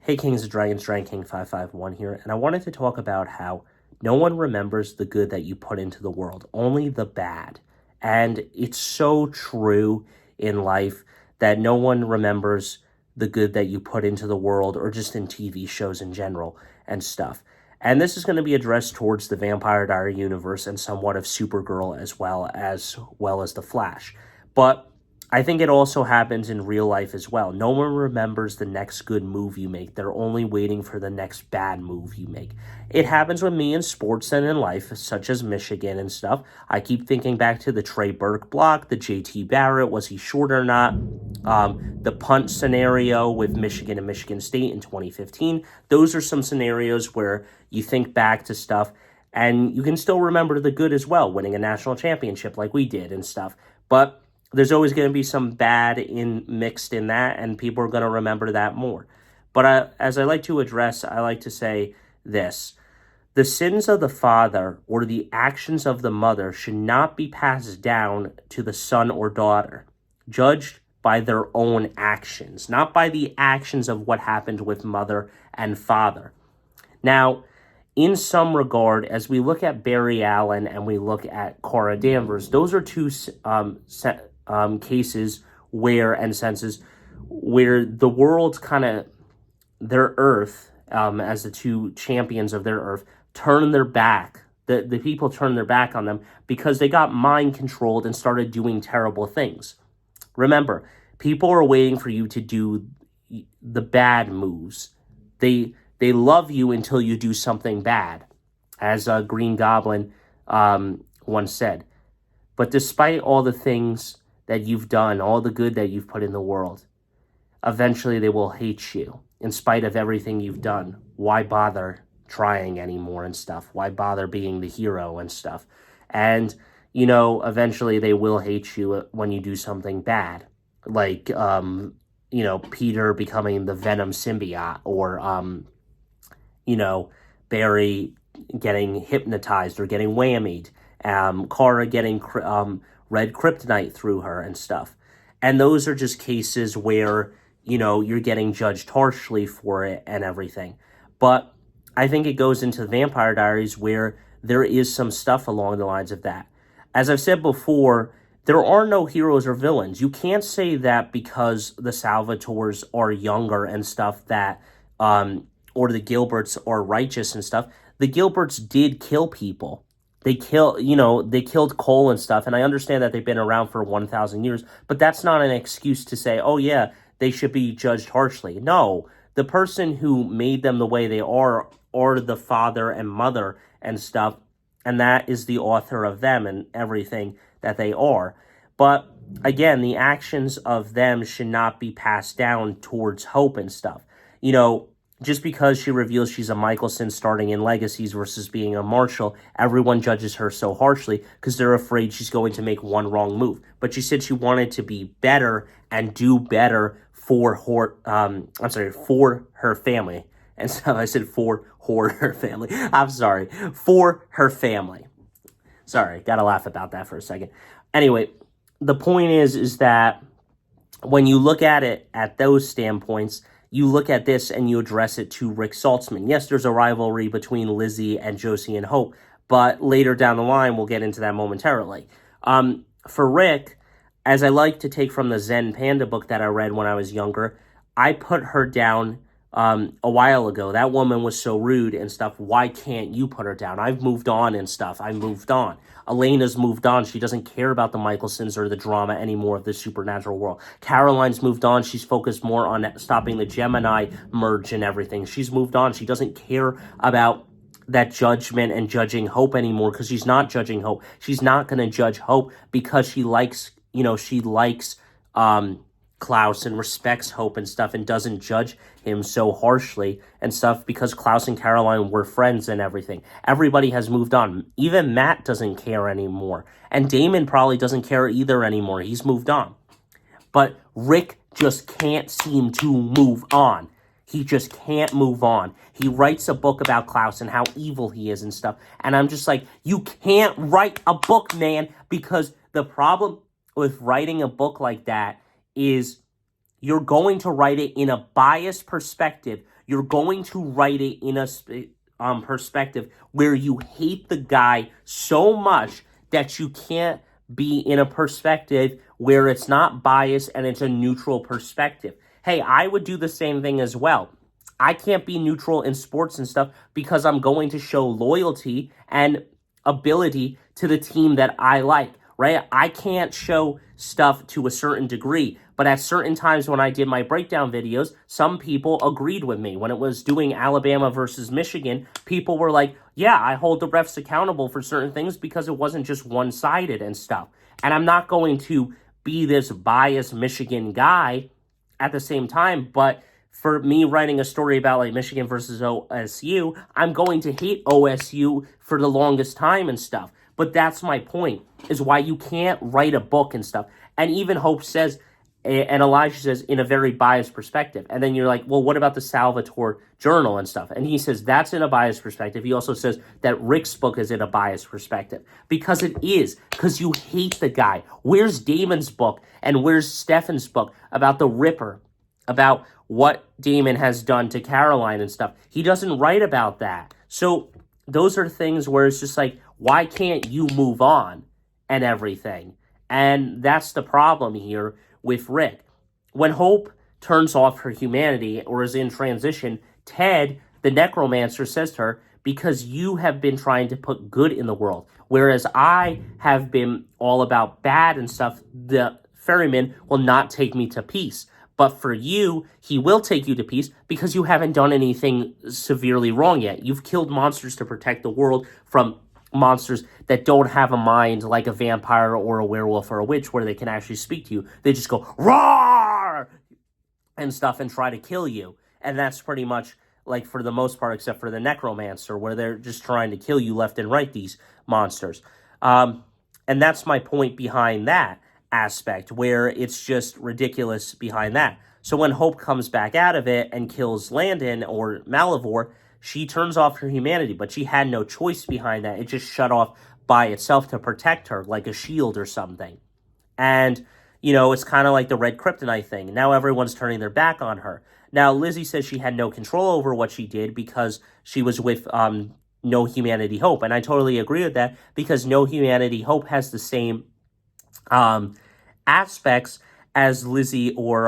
Hey Kings and Dragons, Dragon King 551 here, and I wanted to talk about how no one remembers the good that you put into the world, only the bad. And it's so true in life that no one remembers the good that you put into the world or just in TV shows in general and stuff. And this is going to be addressed towards the Vampire Diary universe and somewhat of Supergirl as well as The Flash. But I think it also happens in real life as well. No one remembers the next good move you make. They're only waiting for the next bad move you make. It happens with me in sports and in life, such as Michigan and stuff. I keep thinking back to the Trey Burke block, the JT Barrett, was he short or not? The punt scenario with Michigan and Michigan State in 2015. Those are some scenarios where you think back to stuff and you can still remember the good as well, winning a national championship like we did and stuff. But there's always going to be some bad mixed in that, and people are going to remember that more. But as I like to address, I like to say this. The sins of the father or the actions of the mother should not be passed down to the son or daughter, judged by their own actions, not by the actions of what happened with mother and father. Now, in some regard, as we look at Barry Allen and we look at Cora Danvers, those are two cases and senses where the world kind of, their earth, as the two champions of their earth, turn their back. The people turned their back on them because they got mind controlled and started doing terrible things. Remember, people are waiting for you to do the bad moves. They love you until you do something bad, as Green Goblin once said. But despite all the things that you've done, all the good that you've put in the world, eventually they will hate you in spite of everything you've done. Why bother trying anymore and stuff? Why bother being the hero and stuff? And, eventually they will hate you when you do something bad, like, Peter becoming the Venom symbiote, or, Barry getting hypnotized or getting whammied, Kara getting red kryptonite through her and stuff. And those are just cases where, you're getting judged harshly for it and everything. But I think it goes into the Vampire Diaries where there is some stuff along the lines of that. As I've said before, there are no heroes or villains. You can't say that because the Salvatores are younger and stuff that, or the Gilberts are righteous and stuff. The Gilberts did kill people. They killed Cole and stuff, and I understand that they've been around for 1,000 years, but that's not an excuse to say, oh yeah, they should be judged harshly. No, the person who made them the way they are the father and mother and stuff, and that is the author of them and everything that they are. But again, the actions of them should not be passed down towards Hope and stuff. Just because she reveals she's a Michelson starting in Legacies versus being a Marshall, everyone judges her so harshly because they're afraid she's going to make one wrong move. But she said she wanted to be better and do better for her family. And so I said her family. I'm sorry. For her family. Sorry, gotta laugh about that for a second. Anyway, the point is that when you look at it at those standpoints, you look at this and you address it to Rick Saltzman. Yes, there's a rivalry between Lizzie and Josie and Hope, but later down the line, we'll get into that momentarily. For Rick, as I like to take from the Zen Panda book that I read when I was younger, I put her down a while ago. That woman was so rude and stuff. Why can't you put her down? I've moved on and stuff. I moved on. Elena's moved on. She doesn't care about the Michelsons or the drama anymore of the supernatural world. Caroline's moved on. She's focused more on stopping the Gemini merge and everything. She's moved on. She doesn't care about that judgment and judging Hope anymore because she's not judging Hope. She's not going to judge Hope because she likes Klaus and respects Hope and stuff and doesn't judge him so harshly and stuff because Klaus and Caroline were friends and everything. Everybody has moved on. Even Matt doesn't care anymore. And Damon probably doesn't care either anymore. He's moved on. But Rick just can't seem to move on. He just can't move on. He writes a book about Klaus and how evil he is and stuff. And I'm just like, you can't write a book, man, because the problem with writing a book like that is you're going to write it in a biased perspective. You're going to write it in a perspective where you hate the guy so much that you can't be in a perspective where it's not biased and it's a neutral perspective. Hey, I would do the same thing as well. I can't be neutral in sports and stuff because I'm going to show loyalty and ability to the team that I like, right? I can't show stuff to a certain degree, but at certain times when I did my breakdown videos, some people agreed with me. When it was doing Alabama versus Michigan, people were like, yeah, I hold the refs accountable for certain things because it wasn't just one-sided and stuff. And I'm not going to be this biased Michigan guy at the same time, but for me writing a story about like Michigan versus OSU, I'm going to hate OSU for the longest time and stuff. But that's my point, is why you can't write a book and stuff. And even Hope says, and Elijah says, in a very biased perspective. And then you're like, well, what about the Salvatore Journal and stuff? And he says that's in a biased perspective. He also says that Rick's book is in a biased perspective. Because it is. Because you hate the guy. Where's Damon's book? And where's Stefan's book about the Ripper? About what Damon has done to Caroline and stuff. He doesn't write about that. So those are things where it's just like, why can't you move on and everything? And that's the problem here with Rick. When Hope turns off her humanity or is in transition, Ted, the necromancer, says to her, because you have been trying to put good in the world, whereas I have been all about bad and stuff, the ferryman will not take me to peace. But for you, he will take you to peace because you haven't done anything severely wrong yet. You've killed monsters to protect the world from monsters that don't have a mind like a vampire or a werewolf or a witch where they can actually speak to you. They just go, roar! And stuff and try to kill you. And that's pretty much, like, for the most part, except for the necromancer, where they're just trying to kill you left and right, these monsters. And that's my point behind that aspect, where it's just ridiculous behind that. So when Hope comes back out of it and kills Landon or Malivore, she turns off her humanity, but she had no choice behind that. It just shut off by itself to protect her, like a shield or something. And, you know, it's kind of like the red kryptonite thing. Now everyone's turning their back on her. Now, Lizzie says she had no control over what she did because she was with No Humanity Hope. And I totally agree with that because No Humanity Hope has the same aspects as Lizzie or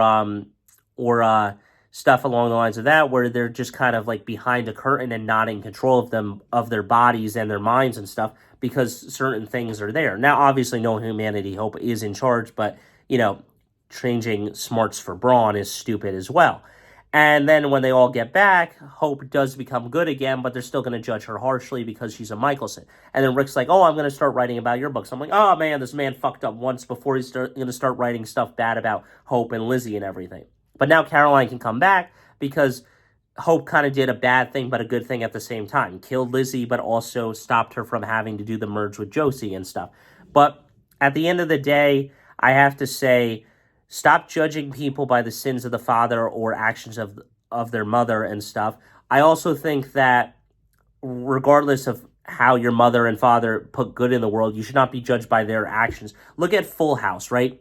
stuff along the lines of that, where they're just kind of like behind a curtain and not in control of them, of their bodies and their minds and stuff, because certain things are there. Now, obviously, No Humanity Hope is in charge, but, you know, changing smarts for brawn is stupid as well. And then when they all get back, Hope does become good again, but they're still going to judge her harshly because she's a Michelson. And then Rick's like, oh, I'm going to start writing about your books. I'm like, oh, man, this man fucked up once before he's going to start writing stuff bad about Hope and Lizzie and everything. But now Caroline can come back because Hope kind of did a bad thing but a good thing at the same time. Killed Lizzie, but also stopped her from having to do the merge with Josie and stuff. But at the end of the day, I have to say, stop judging people by the sins of the father or actions of their mother and stuff. I also think that regardless of how your mother and father put good in the world, you should not be judged by their actions. Look at Full House, right?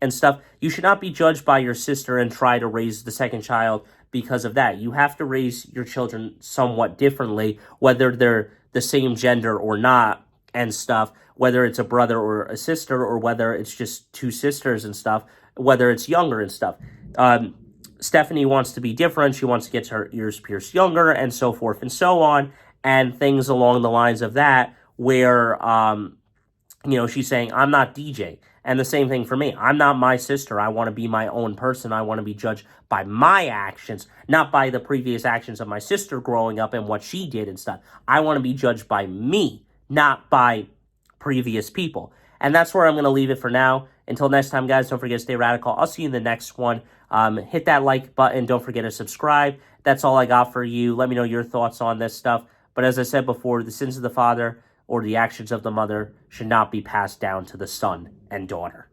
And stuff. You should not be judged by your sister and try to raise the second child because of that. You have to raise your children somewhat differently, whether they're the same gender or not and stuff, whether it's a brother or a sister or whether it's just two sisters and stuff, whether it's younger and stuff. Stephanie wants to be different. She wants to get her ears pierced younger and so forth and so on, and things along the lines of that where, you know, she's saying, I'm not DJ. And the same thing for me. I'm not my sister. I want to be my own person. I want to be judged by my actions, not by the previous actions of my sister growing up and what she did and stuff. I want to be judged by me, not by previous people. And that's where I'm going to leave it for now. Until next time, guys, don't forget to stay radical. I'll see you in the next one. Hit that like button. Don't forget to subscribe. That's all I got for you. Let me know your thoughts on this stuff. But as I said before, the sins of the father or the actions of the mother should not be passed down to the son and daughter.